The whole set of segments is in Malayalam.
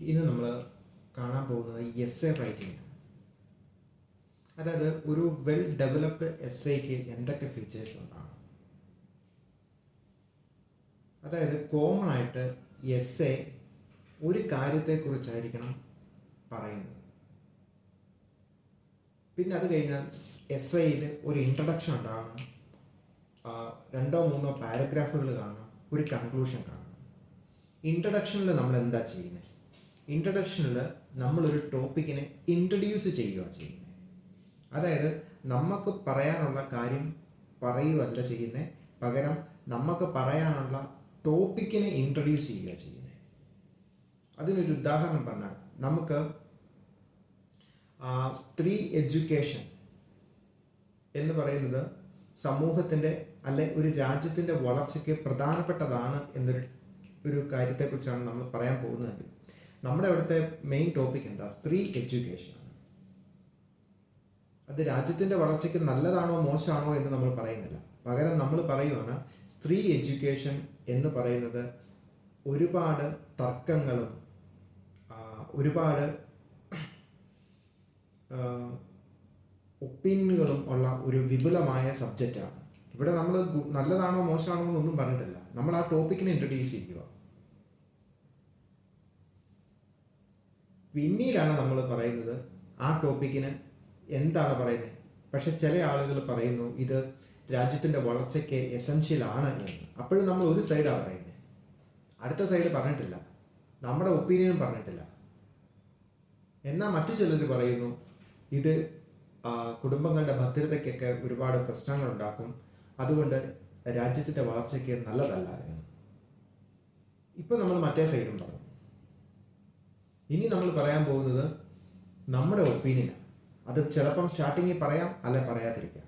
ഇന്ന് നമ്മൾ കാണാൻ പോകുന്നത് എസ് എ റൈറ്റിംഗ്. അതായത് ഒരു വെൽ ഡെവലപ്ഡ് എസ് എക്ക് എന്തൊക്കെ ഫീച്ചേഴ്സ് ഉണ്ടാകും. അതായത് കോമൺ ആയിട്ട് എസ് എ ഒരു കാര്യത്തെക്കുറിച്ചായിരിക്കണം പറയുന്നത്. പിന്നെ അത് കഴിഞ്ഞാൽ എസ് എയിൽ ഒരു ഇൻട്രഡക്ഷൻ ഉണ്ടാകണം, 2-3 പാരഗ്രാഫുകൾ കാണണം, ഒരു കൺക്ലൂഷൻ കാണണം. ഇൻട്രഡക്ഷനിൽ നമ്മൾ എന്താ ചെയ്യുന്നത്? ഇൻട്രഡക്ഷനിൽ നമ്മളൊരു ടോപ്പിക്കിനെ ഇൻട്രൊഡ്യൂസ് ചെയ്യുന്നത്. അതായത് നമുക്ക് പറയാനുള്ള കാര്യം പറയുകയല്ല ചെയ്യുന്നത്, പകരം നമുക്ക് പറയാനുള്ള ടോപ്പിക്കിനെ ഇൻട്രൊഡ്യൂസ് ചെയ്യുന്നത്. അതിനൊരു ഉദാഹരണം പറഞ്ഞാൽ, നമുക്ക് സ്ത്രീ എഡ്യൂക്കേഷൻ എന്ന് പറയുന്നത് സമൂഹത്തിൻ്റെ അല്ലെ ഒരു രാജ്യത്തിൻ്റെ വളർച്ചയ്ക്ക് പ്രധാനപ്പെട്ടതാണ് എന്നൊരു കാര്യത്തെക്കുറിച്ചാണ് നമ്മൾ പറയാൻ പോകുന്നതെങ്കിൽ, നമ്മുടെ അവിടുത്തെ മെയിൻ ടോപ്പിക് എന്താ? സ്ത്രീ എഡ്യൂക്കേഷനാണ്. അത് രാജ്യത്തിൻ്റെ വളർച്ചയ്ക്ക് നല്ലതാണോ മോശമാണോ എന്ന് നമ്മൾ പറയുന്നില്ല, പകരം നമ്മൾ പറയുവാണ് സ്ത്രീ എഡ്യൂക്കേഷൻ എന്ന് പറയുന്നത് ഒരുപാട് തർക്കങ്ങളും ഒരുപാട് ഒപ്പീനിയനുകളും ഉള്ള ഒരു വിപുലമായ സബ്ജക്റ്റാണ്. ഇവിടെ നമ്മൾ നല്ലതാണോ മോശമാണോ എന്നൊന്നും പറഞ്ഞിട്ടില്ല, നമ്മൾ ആ ടോപ്പിക്കിനെ ഇൻട്രൊഡ്യൂസ് ചെയ്യുക. പിന്നീടാണ് നമ്മൾ പറയുന്നത് ആ ടോപ്പിക്കിന് എന്താണ് പറയുന്നത്. പക്ഷെ ചില ആളുകൾ പറയുന്നു ഇത് രാജ്യത്തിൻ്റെ വളർച്ചയ്ക്ക് എസെൻഷ്യൽ ആണ് എന്ന്. അപ്പോഴും നമ്മൾ ഒരു സൈഡാണ് പറയുന്നത്, അടുത്ത സൈഡ് പറഞ്ഞിട്ടില്ല, നമ്മുടെ ഒപ്പീനിയനും പറഞ്ഞിട്ടില്ല. എന്നാൽ മറ്റു ചിലർ പറയുന്നു ഇത് കുടുംബങ്ങളുടെ ഭദ്രതയ്ക്കൊക്കെ ഒരുപാട് പ്രശ്നങ്ങൾ ഉണ്ടാക്കും, അതുകൊണ്ട് രാജ്യത്തിൻ്റെ വളർച്ചയ്ക്ക് നല്ലതല്ല എന്ന്. ഇപ്പം നമ്മൾ മറ്റേ സൈഡും പറഞ്ഞു. ഇനി നമ്മൾ പറയാൻ പോകുന്നത് നമ്മുടെ ഒപ്പീനിയനാണ്. അത് ചിലപ്പം സ്റ്റാർട്ടിങ്ങിൽ പറയാം, അല്ലെ പറയാതിരിക്കാം.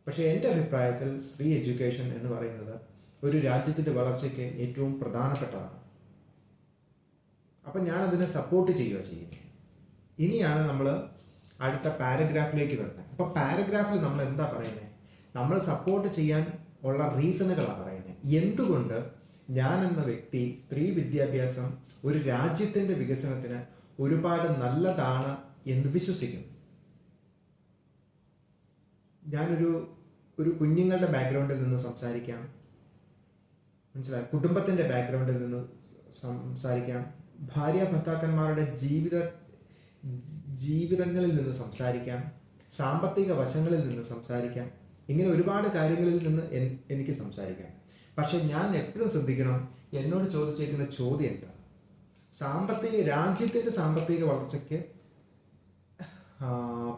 പക്ഷേ എൻ്റെ അഭിപ്രായത്തിൽ സ്ത്രീ എഡ്യൂക്കേഷൻ എന്ന് പറയുന്നത് ഒരു രാജ്യത്തിൻ്റെ വളർച്ചയ്ക്ക് ഏറ്റവും പ്രധാനപ്പെട്ടതാണ്. അപ്പം ഞാനതിനെ സപ്പോർട്ട് ചെയ്യുന്നത്. ഇനിയാണ് നമ്മൾ അടുത്ത പാരഗ്രാഫിലേക്ക് വരുന്നത്. അപ്പോൾ പാരഗ്രാഫിൽ നമ്മൾ എന്താ പറയുന്നത്? നമ്മൾ സപ്പോർട്ട് ചെയ്യാൻ ഉള്ള റീസണുകളാണ് പറയുന്നത്. എന്തുകൊണ്ട് ഞാൻ എന്ന വ്യക്തി സ്ത്രീ വിദ്യാഭ്യാസം ഒരു രാജ്യത്തിൻ്റെ വികസനത്തിന് ഒരുപാട് നല്ലതാണ് എന്ന് വിശ്വസിക്കുന്നു. ഞാനൊരു കുഞ്ഞുങ്ങളുടെ ബാക്ക്ഗ്രൗണ്ടിൽ നിന്ന് സംസാരിക്കാം, മനസ്സിലായി, കുടുംബത്തിൻ്റെ ബാക്ക്ഗ്രൗണ്ടിൽ നിന്ന് സംസാരിക്കാം, ഭാര്യ ഭർത്താക്കന്മാരുടെ ജീവിതങ്ങളിൽ നിന്ന് സംസാരിക്കാം, സാമ്പത്തിക വശങ്ങളിൽ നിന്ന് സംസാരിക്കാം. ഇങ്ങനെ ഒരുപാട് കാര്യങ്ങളിൽ നിന്ന് എനിക്ക് സംസാരിക്കാം. പക്ഷെ ഞാൻ എപ്പോഴും ശ്രദ്ധിക്കണം, എന്നോട് ചോദിച്ചിരിക്കുന്ന ചോദ്യം എന്താ? രാജ്യത്തിൻ്റെ സാമ്പത്തിക വളർച്ചയ്ക്ക്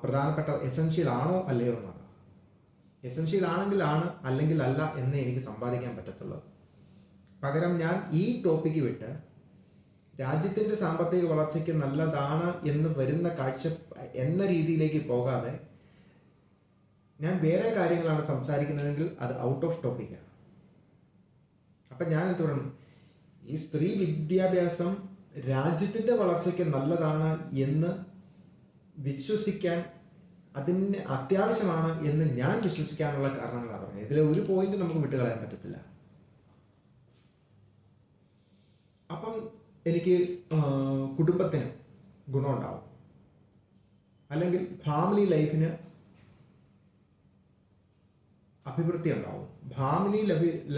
പ്രധാനപ്പെട്ട എസെൻഷ്യൽ ആണോ അല്ലയോ എന്നാണ്. എസെൻഷ്യൽ ആണെങ്കിൽ ആണ്, അല്ലെങ്കിൽ അല്ല എന്ന് എനിക്ക് സമ്പാദിക്കാൻ പറ്റത്തുള്ളൂ. പകരം ഞാൻ ഈ ടോപ്പിക്ക് വിട്ട് രാജ്യത്തിൻ്റെ സാമ്പത്തിക വളർച്ചയ്ക്ക് നല്ലതാണ് എന്ന് വരുന്ന കാഴ്ച എന്ന രീതിയിലേക്ക് പോകാതെ ഞാൻ വേറെ കാര്യങ്ങളാണ് സംസാരിക്കുന്നതെങ്കിൽ അത് ഔട്ട് ഓഫ് ടോപ്പിക്കാണ്. അപ്പം ഞാൻ എന്ത് പറയണം? ഈ സ്ത്രീ വിദ്യാഭ്യാസം രാജ്യത്തിൻ്റെ വളർച്ചയ്ക്ക് നല്ലതാണ് എന്ന് വിശ്വസിക്കാൻ, അതിന് അത്യാവശ്യമാണ് എന്ന് ഞാൻ വിശ്വസിക്കാനുള്ള കാരണങ്ങളാണ് പറഞ്ഞത്. ഇതിൽ ഒരു പോയിന്റ് നമുക്ക് വിട്ടുകളയാൻ പറ്റത്തില്ല. അപ്പം എനിക്ക് കുടുംബത്തിന് ഗുണമുണ്ടാവും, അല്ലെങ്കിൽ ഫാമിലി ലൈഫിന് അഭിവൃദ്ധി ഉണ്ടാവും. ഫാമിലി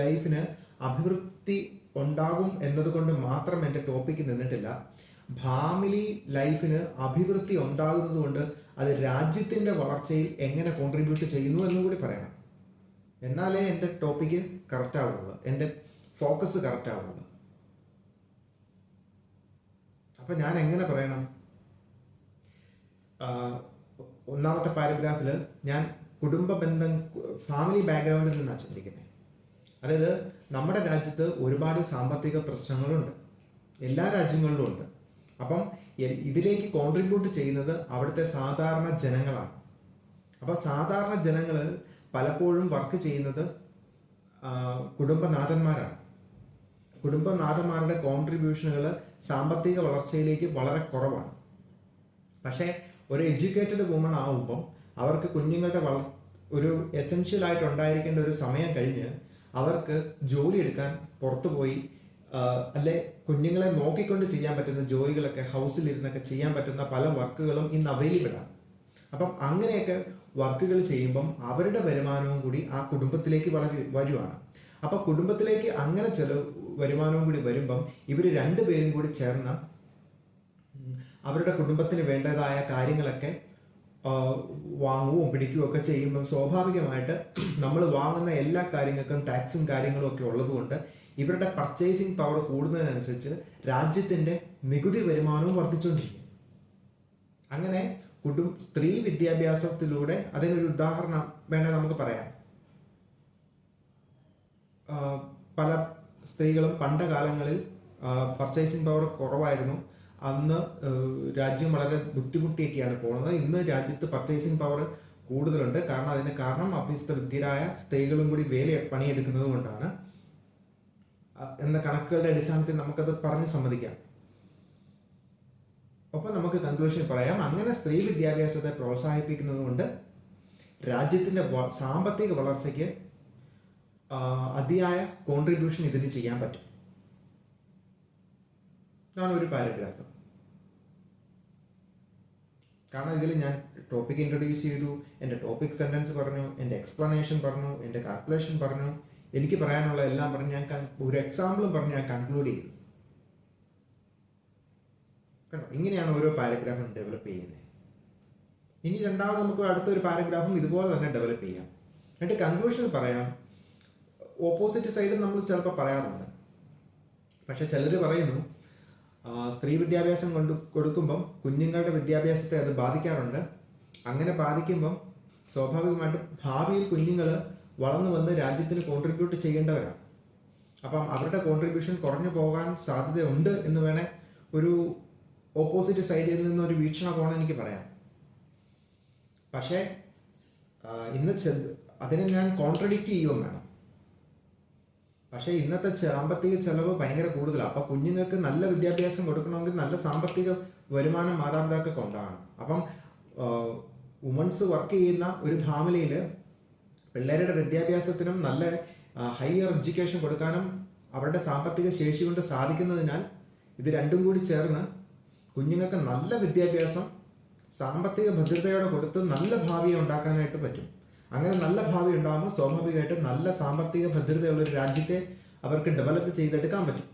ലൈഫിന് അഭിവൃദ്ധി ഉണ്ടാകും എന്നതുകൊണ്ട് മാത്രം എൻ്റെ ടോപ്പിക്ക് നിന്നിട്ടില്ല. ഫാമിലി ലൈഫിന് അഭിവൃദ്ധി ഉണ്ടാകുന്നത് കൊണ്ട് അത് രാജ്യത്തിൻ്റെ വളർച്ചയിൽ എങ്ങനെ കോൺട്രിബ്യൂട്ട് ചെയ്യുന്നു എന്നും കൂടി പറയണം. എന്നാലേ എൻ്റെ ടോപ്പിക്ക് കറക്റ്റ് ആവുള്ളൂ, എൻ്റെ ഫോക്കസ് കറക്റ്റ് ആവുള്ളൂ. അപ്പം ഞാൻ എങ്ങനെ പറയണം? ഒന്നാമത്തെ പാരഗ്രാഫിൽ ഞാൻ കുടുംബ ബന്ധം, ഫാമിലി ബാക്ക്ഗ്രൗണ്ടിൽ നിന്നാണ് ചിന്തിക്കുന്നത്. അതായത് നമ്മുടെ രാജ്യത്ത് ഒരുപാട് സാമ്പത്തിക പ്രശ്നങ്ങളുണ്ട്, എല്ലാ രാജ്യങ്ങളിലും ഉണ്ട്. അപ്പം ഇതിലേക്ക് കോൺട്രിബ്യൂട്ട് ചെയ്യുന്നത് അവിടുത്തെ സാധാരണ ജനങ്ങളാണ്. അപ്പോൾ സാധാരണ ജനങ്ങൾ പലപ്പോഴും വർക്ക് ചെയ്യുന്നത് കുടുംബനാഥന്മാരാണ്. കുടുംബനാഥന്മാരുടെ കോൺട്രിബ്യൂഷനുകൾ സാമ്പത്തിക വളർച്ചയിലേക്ക് വളരെ കുറവാണ്. പക്ഷേ ഒരു എഡ്യൂക്കേറ്റഡ് വുമൺ ആവുമ്പം അവർക്ക് കുഞ്ഞുങ്ങളുടെ ഒരു എസെൻഷ്യൽ ആയിട്ട് ഉണ്ടായിരിക്കേണ്ട ഒരു സമയം കഴിഞ്ഞ് അവർക്ക് ജോലി എടുക്കാൻ പുറത്തു പോയി അല്ലെ കുഞ്ഞുങ്ങളെ നോക്കിക്കൊണ്ട് ചെയ്യാൻ പറ്റുന്ന ജോലികളൊക്കെ ഹൗസിലിരുന്നൊക്കെ ചെയ്യാൻ പറ്റുന്ന പല വർക്കുകളും ഇന്ന് അവൈലബിൾ ആണ്. അപ്പം അങ്ങനെയൊക്കെ വർക്കുകൾ ചെയ്യുമ്പം അവരുടെ വരുമാനവും കൂടി ആ കുടുംബത്തിലേക്ക് വരുവാണ്. അപ്പം കുടുംബത്തിലേക്ക് അങ്ങനെ വരുമാനവും കൂടി വരുമ്പം ഇവർ രണ്ടുപേരും കൂടി ചേർന്ന് അവരുടെ കുടുംബത്തിന് വേണ്ടതായ കാര്യങ്ങളൊക്കെ വാങ്ങുകയും പിടിക്കുകയും ഒക്കെ ചെയ്യുമ്പം സ്വാഭാവികമായിട്ട് നമ്മൾ വാങ്ങുന്ന എല്ലാ കാര്യങ്ങൾക്കും ടാക്സും കാര്യങ്ങളും ഒക്കെ ഉള്ളതുകൊണ്ട് ഇവരുടെ പർച്ചേസിങ് പവർ കൂടുന്നതിനനുസരിച്ച് രാജ്യത്തിൻ്റെ നികുതി വരുമാനവും വർദ്ധിച്ചുകൊണ്ടിരിക്കും. അങ്ങനെ സ്ത്രീ വിദ്യാഭ്യാസത്തിലൂടെ അതിനൊരു ഉദാഹരണം വേണേൽ നമുക്ക് പറയാം. പല സ്ത്രീകളും പണ്ട് കാലങ്ങളിൽ പർച്ചേസിങ് പവർ കുറവായിരുന്നു. അന്ന് രാജ്യം വളരെ ബുദ്ധിമുട്ടിയൊക്കെയാണ് പോകുന്നത്. ഇന്ന് രാജ്യത്ത് പർച്ചേസിങ് പവർ കൂടുതലുണ്ട്. അതിന് കാരണം അഭ്യസ്ത വിദ്യരായ സ്ത്രീകളും കൂടി പണിയെടുക്കുന്നത് കൊണ്ടാണ് എന്ന കണക്കുകളുടെ അടിസ്ഥാനത്തിൽ നമുക്കത് പറഞ്ഞ് സമ്മതിക്കാം. ഒപ്പം നമുക്ക് കൺക്ലൂഷൻ പറയാം, അങ്ങനെ സ്ത്രീ വിദ്യാഭ്യാസത്തെ പ്രോത്സാഹിപ്പിക്കുന്നത് കൊണ്ട് രാജ്യത്തിൻ്റെ സാമ്പത്തിക വളർച്ചയ്ക്ക് അതിയായ കോൺട്രിബ്യൂഷൻ ഇതിന് ചെയ്യാൻ പറ്റും. ഇതാണ് ഒരു പാരഗ്രാഫ്. ഇതിൽ ഞാൻ ടോപ്പിക് ഇൻട്രൊഡ്യൂസ് ചെയ്തു, എൻ്റെ ടോപ്പിക് സെൻറ്റൻസ് പറഞ്ഞു, എൻ്റെ എക്സ്പ്ലനേഷൻ പറഞ്ഞു, എൻ്റെ കാൽക്കുലേഷൻ പറഞ്ഞു, എനിക്ക് പറയാനുള്ള എല്ലാം പറഞ്ഞ് ഞാൻ ഒരു എക്സാമ്പിളും പറഞ്ഞ് ഞാൻ കൺക്ലൂഡ് ചെയ്തു. കണ്ടോ, ഇങ്ങനെയാണ് ഓരോ പാരഗ്രാഫും ഡെവലപ്പ് ചെയ്യുന്നത്. ഇനി രണ്ടാമത് നമുക്ക് അടുത്തൊരു പാരഗ്രാഫും ഇതുപോലെ തന്നെ ഡെവലപ്പ് ചെയ്യാം. എന്നിട്ട് കൺക്ലൂഷനിൽ പറയാം. ഓപ്പോസിറ്റ് സൈഡിൽ നമ്മൾ ചിലപ്പോൾ പറയാറുണ്ട്. പക്ഷെ ചിലർ പറയുന്നു സ്ത്രീ വിദ്യാഭ്യാസം കൊടുക്കുമ്പം കുഞ്ഞുങ്ങളുടെ വിദ്യാഭ്യാസത്തെ അത് ബാധിക്കാറുണ്ട്. അങ്ങനെ ബാധിക്കുമ്പം സ്വാഭാവികമായിട്ടും ഭാവിയിൽ കുഞ്ഞുങ്ങൾ വളർന്നു വന്ന് രാജ്യത്തിന് കോൺട്രിബ്യൂട്ട് ചെയ്യേണ്ടവരാണ്. അപ്പം അവരുടെ കോൺട്രിബ്യൂഷൻ കുറഞ്ഞു പോകാൻ സാധ്യതയുണ്ട് എന്ന് വേണേൽ ഒരു ഓപ്പോസിറ്റ് സൈഡിൽ നിന്നൊരു വീക്ഷണകോണം എനിക്ക് പറയാം. പക്ഷേ അതിനെ ഞാൻ കോൺട്രഡിക്റ്റ് ചെയ്യുകയും വേണം. പക്ഷേ ഇന്നത്തെ സാമ്പത്തിക ചെലവ് ഭയങ്കര കൂടുതലാണ്. അപ്പോൾ കുഞ്ഞുങ്ങൾക്ക് നല്ല വിദ്യാഭ്യാസം കൊടുക്കണമെങ്കിൽ നല്ല സാമ്പത്തിക വരുമാനം മാതാപിതാക്കൾക്ക് ഉണ്ടാകണം. അപ്പം വുമൺസ് വർക്ക് ചെയ്യുന്ന ഒരു ഫാമിലിയിൽ പിള്ളേരുടെ വിദ്യാഭ്യാസത്തിനും നല്ല ഹയർ എഡ്യൂക്കേഷൻ കൊടുക്കാനും അവരുടെ സാമ്പത്തിക ശേഷി കൊണ്ട് സാധിക്കുന്നതിനാൽ ഇത് രണ്ടും കൂടി ചേർന്ന് കുഞ്ഞുങ്ങൾക്ക് നല്ല വിദ്യാഭ്യാസം സാമ്പത്തിക ഭദ്രതയോടെ കൊടുത്ത് നല്ല ഭാവിയെ ഉണ്ടാക്കാനായിട്ട് പറ്റും. അങ്ങനെ നല്ല ഭാവി ഉണ്ടാകുമ്പോൾ സ്വാഭാവികമായിട്ട് നല്ല സാമ്പത്തിക ഭദ്രതയുള്ളൊരു രാജ്യത്തെ അവർക്ക് ഡെവലപ്പ് ചെയ്തെടുക്കാൻ പറ്റും.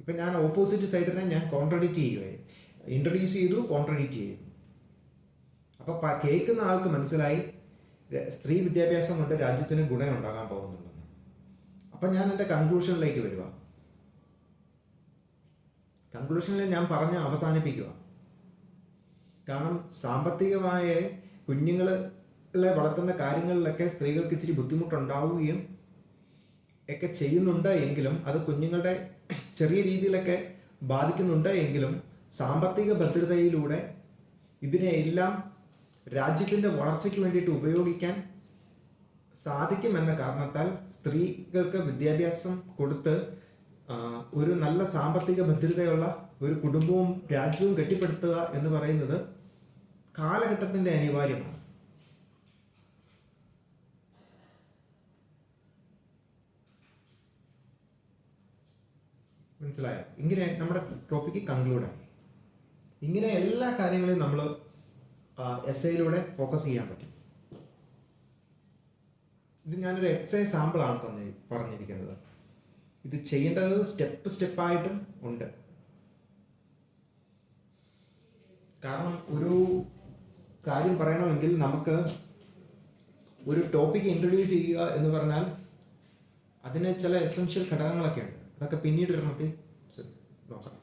ഇപ്പം ഞാൻ ഓപ്പോസിറ്റ് സൈഡിനെ ഞാൻ കോൺട്രഡിക്റ്റ് ചെയ്യുകയായി, ഇൻട്രൊഡ്യൂസ് ചെയ്തു, കോൺട്രഡിക്റ്റ് ചെയ്തു. അപ്പോൾ കേൾക്കുന്ന ആൾക്ക് മനസ്സിലായി സ്ത്രീ വിദ്യാഭ്യാസം കൊണ്ട് രാജ്യത്തിന് ഗുണം ഉണ്ടാകാൻ പോകുന്നുണ്ടെന്ന്. അപ്പം ഞാൻ എൻ്റെ കൺക്ലൂഷനിലേക്ക് വരിക. കൺക്ലൂഷനിൽ ഞാൻ പറഞ്ഞ് അവസാനിപ്പിക്കുക. സാമ്പത്തികമായ കുഞ്ഞുങ്ങളെ വളർത്തുന്ന കാര്യങ്ങളിലൊക്കെ സ്ത്രീകൾക്ക് ഇച്ചിരി ബുദ്ധിമുട്ടുണ്ടാവുകയും ഒക്കെ ചെയ്യുന്നുണ്ട് എങ്കിലും അത് കുഞ്ഞുങ്ങളുടെ ചെറിയ രീതിയിലൊക്കെ ബാധിക്കുന്നുണ്ട് എങ്കിലും സാമ്പത്തിക ഭദ്രതയിലൂടെ ഇതിനെയെല്ലാം രാജ്യത്തിൻ്റെ വളർച്ചയ്ക്ക് വേണ്ടിയിട്ട് ഉപയോഗിക്കാൻ സാധിക്കുമെന്ന കാരണത്താൽ സ്ത്രീകൾക്ക് വിദ്യാഭ്യാസം കൊടുത്ത് ഒരു നല്ല സാമ്പത്തിക ഭദ്രതയുള്ള ഒരു കുടുംബവും രാജ്യവും കെട്ടിപ്പടുത്തുക എന്ന് പറയുന്നത് കാലഘട്ടത്തിൻ്റെ അനിവാര്യമാണ്. മനസ്സിലായോ? ഇങ്ങനെ നമ്മുടെ ടോപ്പിക്ക് കൺക്ലൂഡായി. ഇങ്ങനെ എല്ലാ കാര്യങ്ങളെയും നമ്മൾ എസ്സേയിലൂടെ ഫോക്കസ് ചെയ്യാൻ പറ്റും. ഇത് ഞാനൊരു എക്സസൈസ് സാമ്പിളാണ് പറഞ്ഞിരിക്കുന്നത്. ഇത് ചെയ്യേണ്ടത് സ്റ്റെപ്പായിട്ടും ഉണ്ട്. ഒരു കാര്യം പറയണമെങ്കിൽ നമുക്ക് ഒരു ടോപ്പിക്ക് ഇൻട്രൊഡ്യൂസ് ചെയ്യുക എന്ന് പറഞ്ഞാൽ അതിന് ചില എസെൻഷ്യൽ ഘടകങ്ങളൊക്കെ ഉണ്ട്. അതൊക്കെ പിന്നീട് ഒരെണ്ണത്തിൽ നോക്കാം.